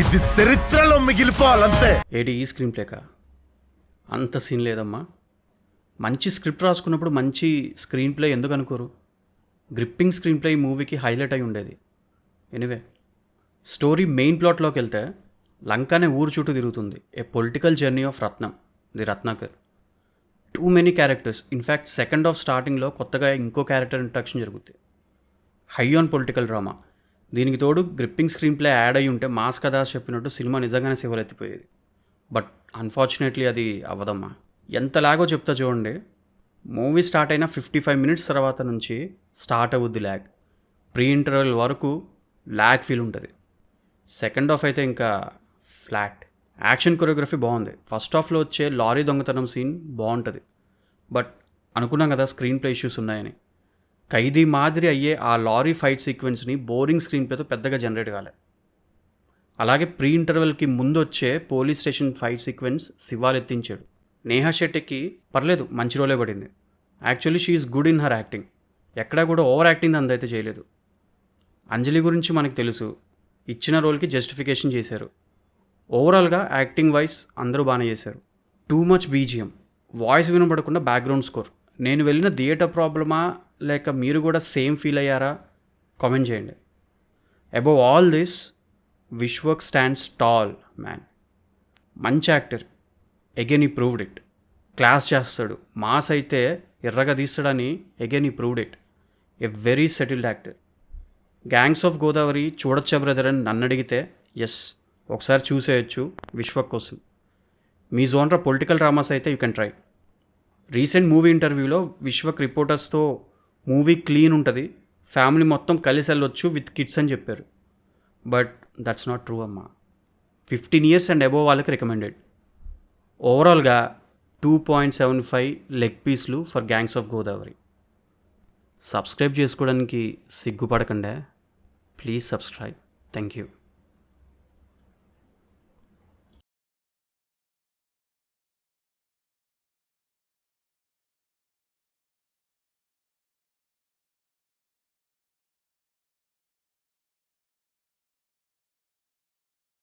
ఇది చరిత్రలో మిగిలిపోవాలంతే. ఏడి ఈ స్క్రీన్ ప్లేకా? అంత సీన్ లేదమ్మా. మంచి స్క్రిప్ట్ రాసుకున్నప్పుడు మంచి స్క్రీన్ ప్లే ఎందుకు అనుకోరు? గ్రిప్పింగ్ స్క్రీన్ ప్లే ఈ మూవీకి హైలైట్ అయి ఉండేది. ఎనివే, స్టోరీ మెయిన్ ప్లాట్లోకి వెళ్తే లంక అనే ఊరు చుట్టూ తిరుగుతుంది. A political journey of Ratnam, the Ratnakar. Too many characters. In fact second half స్టార్టింగ్లో కొత్తగా ఇంకో క్యారెక్టర్ ఇంట్రడక్షన్ జరుగుతుంది. High on political drama. దీనికి తోడు గ్రిప్పింగ్ స్క్రీన్ ప్లే యాడ్ అయ్యి ఉంటే మాస్ కథ చెప్పినట్టు సినిమా నిజంగానే సివరెత్తిపోయేది. బట్ అన్ఫార్చునేట్లీ అది అవ్వదమ్మా. ఎంతలాగో చెప్తా చూడండి. మూవీ స్టార్ట్ అయిన 55 minutes తర్వాత నుంచి స్టార్ట్ అవుద్ది ల్యాగ్. ప్రీ ఇంటర్వెల్ వరకు ల్యాగ్ ఫీల్ ఉంటుంది. సెకండ్ హాఫ్ అయితే ఇంకా ఫ్లాట్. యాక్షన్ కొరియోగ్రఫీ బాగుంది. ఫస్ట్ హాఫ్లో వచ్చే లారీ దొంగతనం సీన్ బాగుంటుంది. బట్ అనుకున్నాం కదా స్క్రీన్ ప్లే ఇష్యూస్ ఉన్నాయని. ఖైదీ మాదిరి అయ్యే ఆ లారీ ఫైట్ సీక్వెన్స్ని బోరింగ్ స్క్రీన్ ప్లేతో పెద్దగా జనరేట్ కాలే. అలాగే ప్రీ ఇంటర్వెల్కి ముందు వచ్చే పోలీస్ స్టేషన్ ఫైట్ సీక్వెన్స్ శివాలెత్తించాడు. నేహా శెట్టికి పర్లేదు, మంచి రోలే పడింది. Actually she is good in her acting. ఎక్కడా కూడా ఓవర్ యాక్టింగ్ అందైతే చేయలేదు. అంజలి గురించి మనకు తెలుసు, ఇచ్చిన రోల్కి జస్టిఫికేషన్ చేశారు. ఓవరాల్గా యాక్టింగ్ వైజ్ అందరూ బాగానే చేశారు. టూ మచ్ బీజిఎం, వాయిస్ వినబడకుండా బ్యాక్గ్రౌండ్ స్కోర్. నేను వెళ్ళిన థియేటర్ ప్రాబ్లమా లేక మీరు కూడా సేమ్ ఫీల్ అయ్యారా? కామెంట్ చేయండి. Above all this, Vishwak stands tall man. మంచి actor, again he proved it. Class చేస్తాడు, మాస్ అయితే ఎర్రగా తీస్తాడని again he proved it. A very settled actor. Gangs of Godavari చూడొచ్చా బ్రదర్ అని నన్ను అడిగితే ఎస్, ఒకసారి చూసేయచ్చు విశ్వక్ కోసం. మీ జోన్రా పొలిటికల్ డ్రామాస్ అయితే you can try. Recent movie ఇంటర్వ్యూలో విశ్వక్ రిపోర్టర్స్తో మూవీ క్లీన్ ఉంటుంది, ఫ్యామిలీ మొత్తం కలిసి వెళ్ళొచ్చు విత్ కిడ్స్ అని చెప్పారు. బట్ దట్స్ నాట్ ట్రూ అమ్మా. 15 years అండ్ అబోవ్ వాళ్ళకి రికమెండెడ్. ఓవరాల్గా 2.75 లెగ్ పీస్లు for gangs of Godavari. Subscribe చేసుకోవడానికి సిగ్గుపడకండి. Please subscribe. Thank you.